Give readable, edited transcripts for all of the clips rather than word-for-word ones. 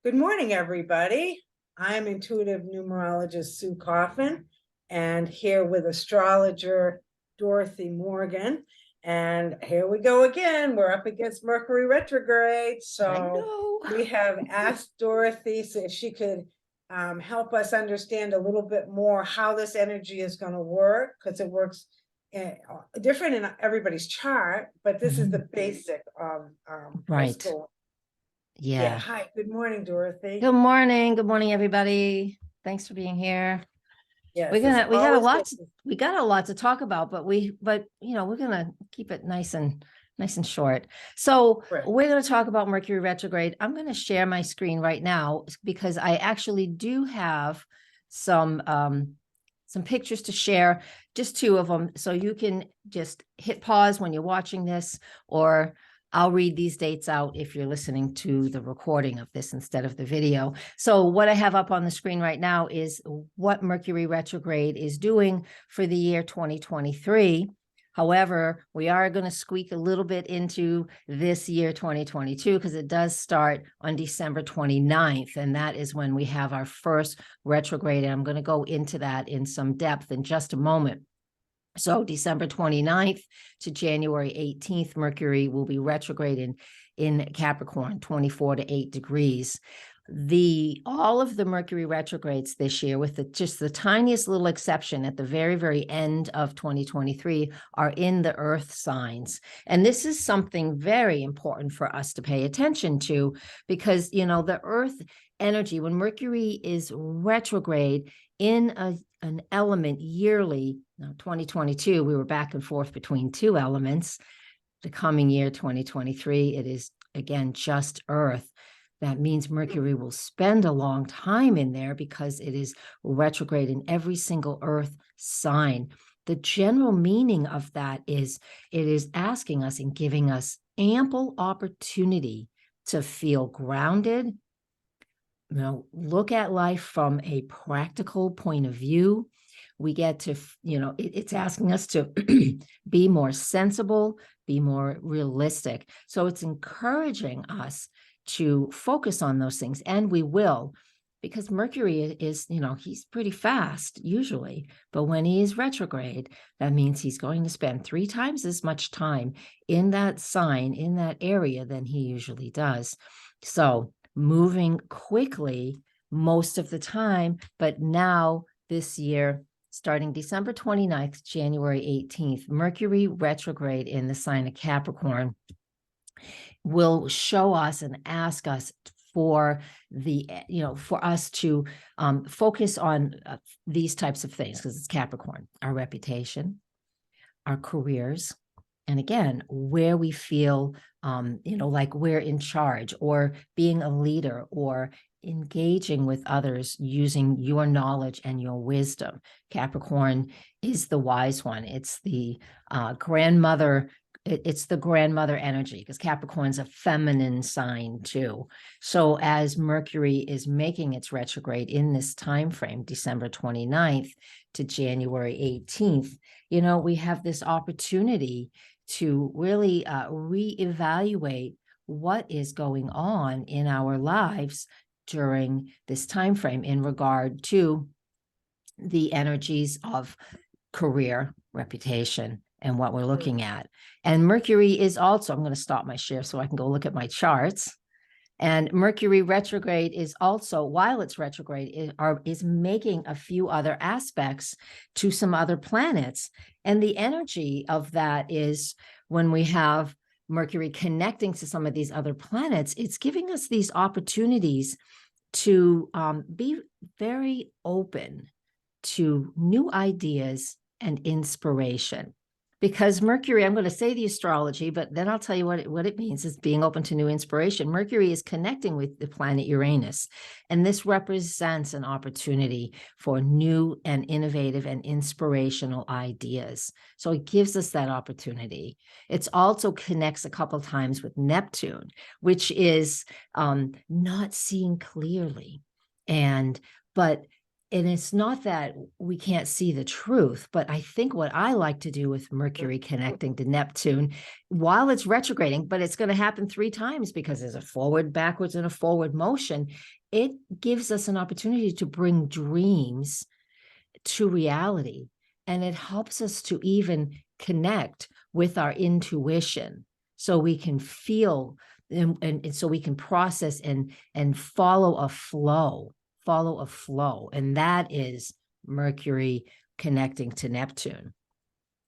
Good morning, everybody. I'm Intuitive Numerologist Sue Coffin, and here with astrologer Dorothy Morgan. And here we go again. We're up against Mercury Retrograde. So we have asked Dorothy if she could help us understand a little bit more how this energy is going to work, because it works different in everybody's chart, but this is the basic of what's going on. Yeah. Hi. Good morning, Dorothy. Good morning. Good morning, everybody. Thanks for being here. Yes, we got a lot to talk about, but we're gonna keep it nice and short. So we're gonna talk about Mercury retrograde. I'm gonna share my screen right now because I actually do have some pictures to share, just 2 of them. So you can just hit pause when you're watching this, or I'll read these dates out if you're listening to the recording of this instead of the video. So what I have up on the screen right now is what Mercury retrograde is doing for the year 2023. However, we are going to squeak a little bit into this year 2022 because it does start on December 29th. And that is when we have our first retrograde. And I'm going to go into that in some depth in just a moment. So December 29th to January 18th, Mercury will be retrograde in Capricorn, 24 to 8 degrees. All of the Mercury retrogrades this year, with just the tiniest little exception at the very, very end of 2023, are in the earth signs. And this is something very important for us to pay attention to because, the earth energy, when Mercury is retrograde in an element yearly, 2022, we were back and forth between 2 elements. The coming year, 2023, it is, again, just earth. That means Mercury will spend a long time in there because it is retrograde in every single earth sign. The general meaning of that is it is asking us and giving us ample opportunity to feel grounded, look at life from a practical point of view. We get to, it's asking us to be more sensible, be more realistic. So it's encouraging us to focus on those things, and we will, because Mercury is, he's pretty fast usually, but when he is retrograde, that means he's going to spend 3 times as much time in that sign, in that area, than he usually does. So moving quickly most of the time, but now this year, starting December 29th, January 18th, Mercury retrograde in the sign of Capricorn will show us and ask us for for us to focus on these types of things, because it's Capricorn: our reputation, our careers, and again, where we feel, like we're in charge, or being a leader, or engaging with others using your knowledge and your wisdom. Capricorn is the wise one. It's the grandmother. It's the grandmother energy, because Capricorn's a feminine sign too. So as Mercury is making its retrograde in this time frame, December 29th to January 18th, we have this opportunity to really reevaluate what is going on in our lives during this time frame in regard to the energies of career, reputation, and what we're looking at. And Mercury is also, I'm going to stop my share so I can go look at my charts. And Mercury retrograde is also, while it's retrograde, is making a few other aspects to some other planets. And the energy of that is, when we have Mercury connecting to some of these other planets, it's giving us these opportunities to be very open to new ideas and inspiration. Because Mercury, I'm going to say the astrology, but then I'll tell you what it means is being open to new inspiration. Mercury is connecting with the planet Uranus, and this represents an opportunity for new and innovative and inspirational ideas. So it gives us that opportunity. It also connects a couple of times with Neptune, which is not seeing clearly, but and it's not that we can't see the truth, but I think what I like to do with Mercury connecting to Neptune, while it's retrograding, but it's going to happen 3 times because there's a forward, backwards, and a forward motion, it gives us an opportunity to bring dreams to reality. And it helps us to even connect with our intuition so we can feel and so we can process and follow a flow. And that is Mercury connecting to Neptune.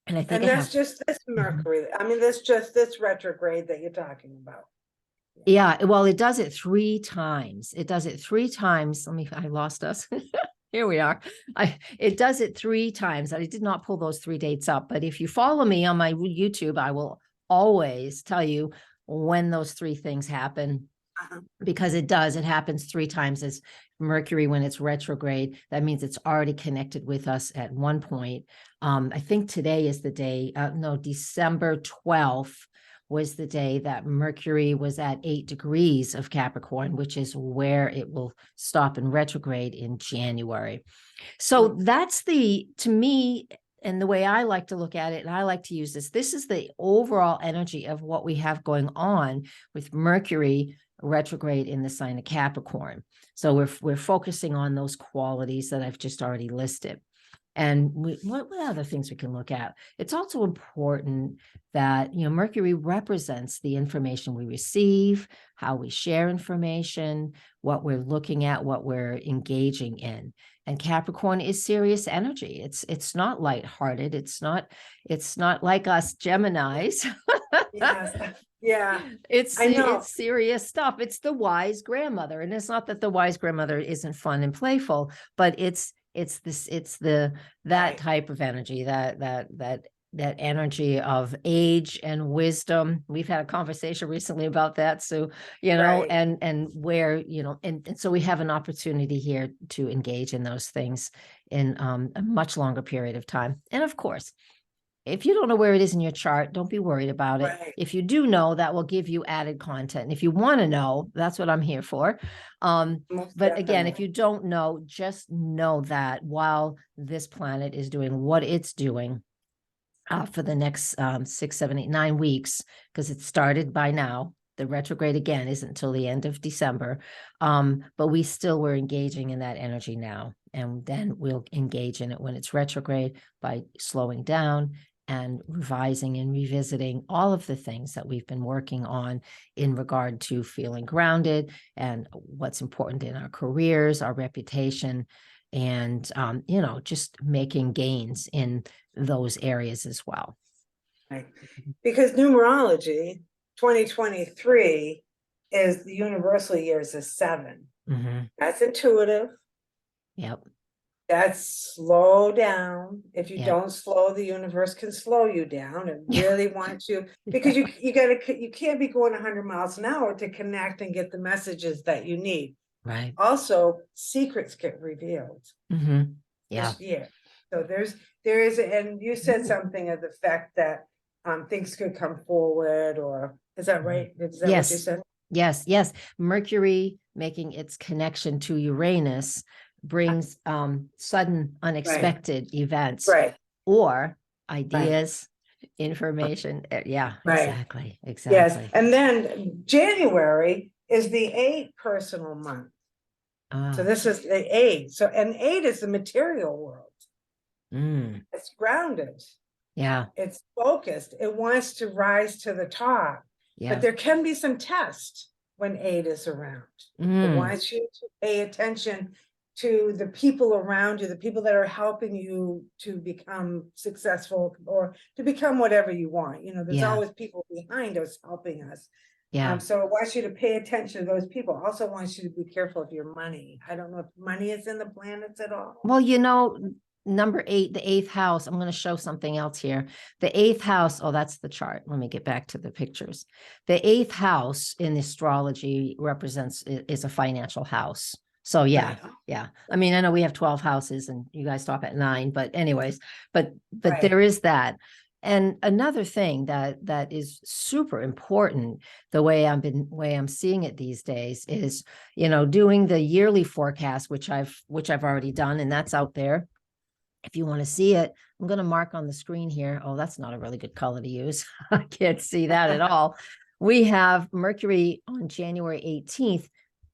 And I think that's just this Mercury. I mean, that's just this retrograde that you're talking about. Yeah, well, it does it 3 times. It does it 3 times. I lost us. Here we are. It does it 3 times. I did not pull those 3 dates up, but if you follow me on my YouTube, I will always tell you when those 3 things happen. Because it happens 3 times as Mercury when it's retrograde. That means it's already connected with us at one point. I think today is the day, December 12th was the day that Mercury was at 8 degrees of Capricorn, which is where it will stop in retrograde in January. So that's to me, and the way I like to look at it, and I like to use this is the overall energy of what we have going on with Mercury retrograde in the sign of Capricorn. So we're focusing on those qualities that I've just already listed. And what other things we can look at? It's also important that, Mercury represents the information we receive, how we share information, what we're looking at, what we're engaging in. And Capricorn is serious energy. It's not lighthearted. It's not like us Geminis. Yes. Yeah. It's serious stuff. It's the wise grandmother. And it's not that the wise grandmother isn't fun and playful, but it's that type of energy, that energy of age and wisdom. We've had a conversation recently about that. So, and where, and so we have an opportunity here to engage in those things in a much longer period of time. And of course, if you don't know where it is in your chart, don't be worried about it. Right. If you do know, that will give you added content. And if you want to know, that's what I'm here for. But again, if you don't know, just know that while this planet is doing what it's doing for the next 6, 7, 8, 9 weeks, because it started by now, the retrograde again isn't until the end of December. But we're engaging in that energy now. And then we'll engage in it when it's retrograde by slowing down and revising and revisiting all of the things that we've been working on in regard to feeling grounded and what's important in our careers, our reputation, and, just making gains in those areas as well. Right. Because numerology 2023 is the universal years is 7. That's intuitive. Yep. That's slow down. If you don't slow, the universe can slow you down. It really wants you, because you can't be going 100 miles an hour to connect and get the messages that you need. Right. Also, secrets get revealed this year. So there is, and you said something of the fact that things could come forward, or is that right? Is that what you said? Yes. Mercury making its connection to Uranus brings sudden, unexpected events or ideas, information. Exactly. Yes. And then January is the 8 personal month. So this is the 8. So, and 8 is the material world. It's grounded. Yeah. It's focused. It wants to rise to the top. But there can be some tests when 8 is around. It wants you to pay attention to the people around you, the people that are helping you to become successful or to become whatever you want. There's always people behind us helping us. So it wants you to pay attention to those people. Also wants you to be careful of your money. I don't know if money is in the planets at all. Well, number 8, the 8th house. I'm going to show something else here. The 8th house. Oh, that's the chart. Let me get back to the pictures. The 8th house in astrology is a financial house. So yeah. I mean, I know we have 12 houses and you guys stop at 9, but anyways, but there is that. And another thing that is super important, the way I'm seeing it these days is, doing the yearly forecast, which I've already done, and that's out there. If you want to see it, I'm going to mark on the screen here. Oh, that's not a really good color to use. I can't see that at all. We have Mercury on January 18th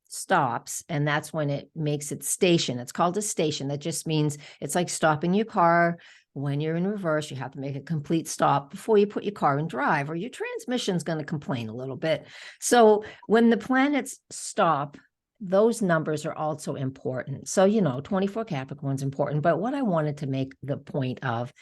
stops, and that's when it makes its station. It's called a station. That just means it's like stopping your car. When you're in reverse, you have to make a complete stop before you put your car in drive, or your transmission's going to complain a little bit. So when the planets stop, those numbers are also important. So, 24 Capricorn's important. But what I wanted to make the point of,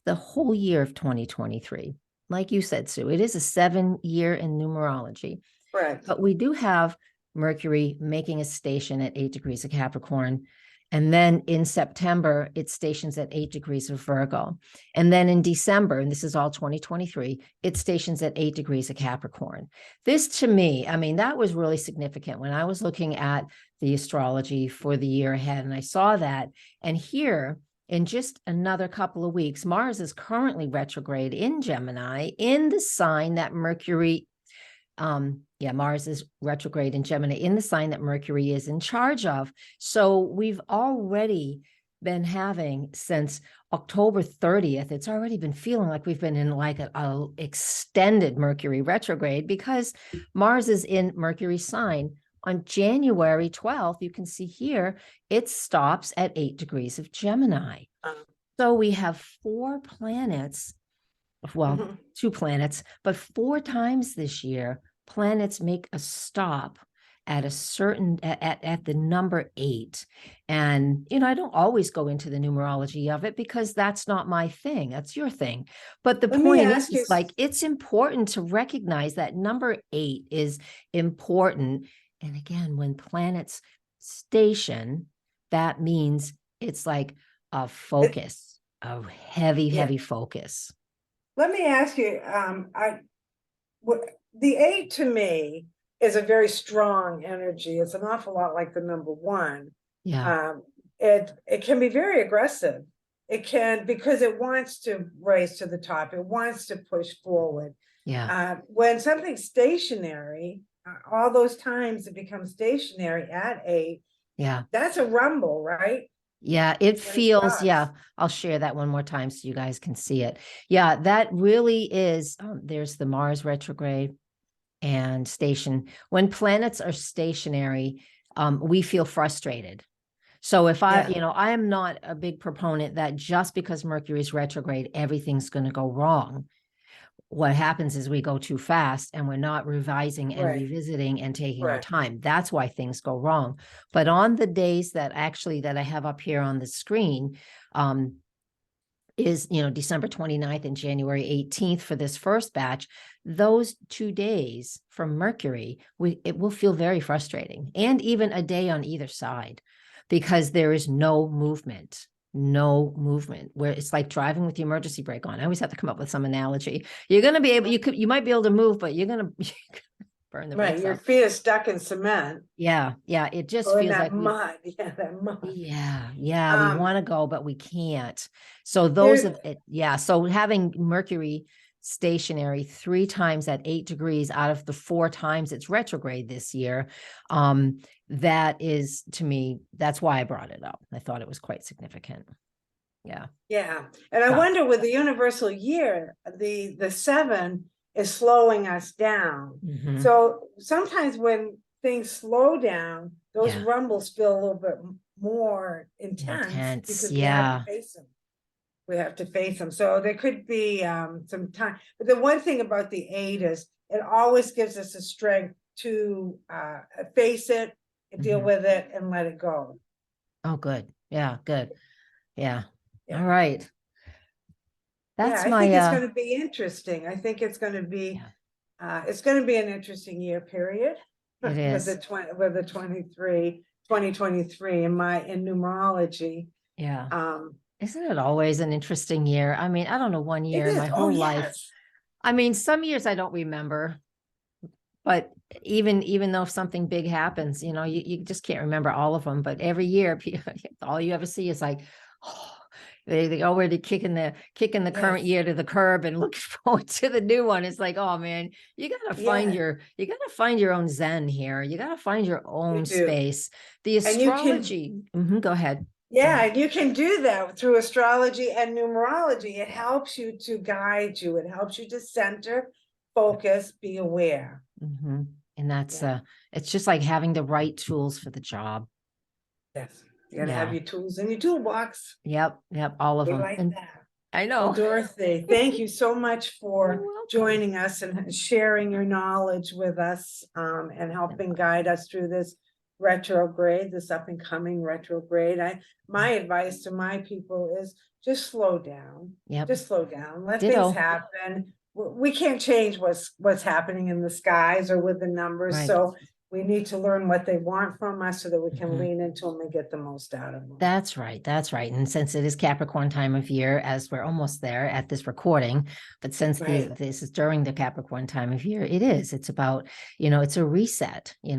the whole year of 2023, like you said, Sue, it is a 7-year in numerology. Right. But we do have Mercury making a station at 8 degrees of Capricorn. And then in September, it stations at 8 degrees of Virgo. And then in December, and this is all 2023, it stations at 8 degrees of Capricorn. This, to me, I mean, that was really significant when I was looking at the astrology for the year ahead. And I saw that. And here, in just another couple of weeks, Mars is currently retrograde in Gemini, in the sign that Mercury Mars is retrograde in Gemini, in the sign that Mercury is in charge of. So we've already been having, since October 30th, it's already been feeling like we've been in like a extended Mercury retrograde, because Mars is in Mercury's sign. On January 12th, you can see here, it stops at 8 degrees of Gemini. So we have 4 planets, well, 2 planets, but 4 times this year, planets make a stop at a certain, at the number 8. And, I don't always go into the numerology of it, because that's not my thing. That's your thing. But the point is, like, it's important to recognize that number 8 is important. And again, when planets station, that means it's like a focus, a heavy focus. Let me ask you, the 8 to me is a very strong energy. It's an awful lot like the number 1. Yeah. It can be very aggressive. It can, because it wants to race to the top. It wants to push forward. Yeah. When something's stationary, all those times it becomes stationary at 8. Yeah. That's a rumble, right? Yeah, it feels, I'll share that one more time so you guys can see it. Yeah, that really is, there's the Mars retrograde and station. When planets are stationary, we feel frustrated. So if I am not a big proponent that just because Mercury is retrograde, everything's going to go wrong. What happens is we go too fast and we're not revising and revisiting and taking our time. That's why things go wrong. But on the days that I have up here on the screen, is, December 29th and January 18th for this first batch, those 2 days from Mercury, it will feel very frustrating, and even a day on either side, because there is no movement, where it's like driving with the emergency brake on. I always have to come up with some analogy. You're going to be able, you might be able to move, but you're going to burn the brakes. Your feet are stuck in cement. Yeah. It just feels that like mud. That mud. Yeah. We want to go, but we can't. So so having Mercury stationary 3 times at 8 degrees out of the 4 times it's retrograde this year, that is, to me, that's why I brought it up. I thought it was quite significant. Yeah. And I wonder, with the universal year, the 7 is slowing us down. So sometimes when things slow down, those rumbles feel a little bit more intense because we have to face them. So there could be some time. But the one thing about the 8 is it always gives us the strength to face it, deal with it, and let it go. Oh, good. Yeah, good. Yeah. All right. I think it's going to be interesting. I think it's going to be it's going to be an interesting year period. It is. With the 2023 in numerology. Yeah. Isn't it always an interesting year? I mean, I don't know, one year in my whole life. I mean, some years I don't remember, but even though if something big happens, you just can't remember all of them. But every year, all you ever see is like, They already kicking the current Yes. year to the curb and looking forward to the new one. It's like, oh man, you gotta find Yeah. your own zen here. You gotta find your You own do. space. The And you can, astrology. Go ahead. yeah, and you can do that through astrology and numerology. It helps you to guide you. It helps you to center, focus, be aware. And that's Yeah. it's just like having the right tools for the job. Yes. You gotta Yeah. have your tools in your toolbox. Yep, all of We them. like And that. I Well, know. Dorothy, thank you so much You're for welcome. joining us and sharing your knowledge with us, and helping guide us through this retrograde, this up and coming retrograde. My advice to my people is just slow down. Yep. Just slow down. Let Ditto. things happen. We can't change what's happening in the skies or with the numbers. Right. So we need to learn what they want from us so that we can Mhm. lean into them and get the most out of them. That's right. That's right. And since it is Capricorn time of year, as we're almost there at this recording, but since Right. this is during the Capricorn time of year, it's about, it's a reset, we're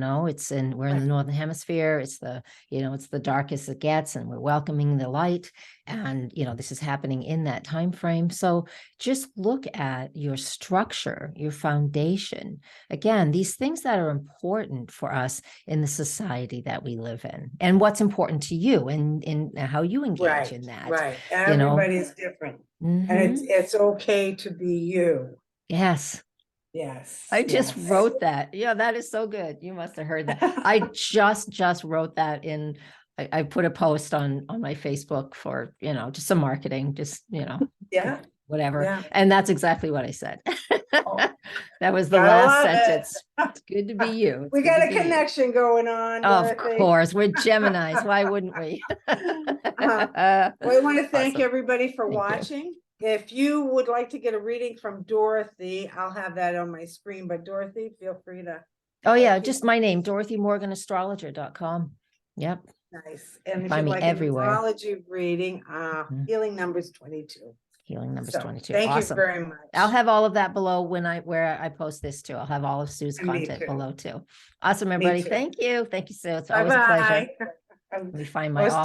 in the Northern Hemisphere. It's it's the darkest it gets, and we're welcoming the light. And, this is happening in that time frame. So just look at your structure, your foundation. Again, these things that are important for us in the society that we live in, and what's important to you, and in how you engage in that. Right. Everybody's different. And it's okay to be you. Yes. Yes. I just wrote that. Yeah, that is so good. You must have heard that. I just wrote that in. I put a post on my Facebook for, just some marketing, just, Yeah. whatever. Yeah. And that's exactly what I said. Oh, that was the gotta last love it. sentence. It's good to be you. It's We good got to a be you. connection going on, Of Dorothy. course, we're Geminis. Why wouldn't we? Well, I want to thank Awesome. everybody for Thank you. watching. If you would like to get a reading from Dorothy, I'll have that on my screen. But Dorothy, feel free to. Oh yeah, just my name, DorothyMorganAstrologer.com. Yep. Nice. And if Find you'd me like everywhere. a numerology reading, healing numbers 22. Healing numbers So, 22. Thank Awesome. you very much. I'll have all of that below where I post this too. I'll have all of Sue's content below too. Awesome, everybody. too. Thank you. Thank you, Sue. It's always a pleasure. Let me find my office.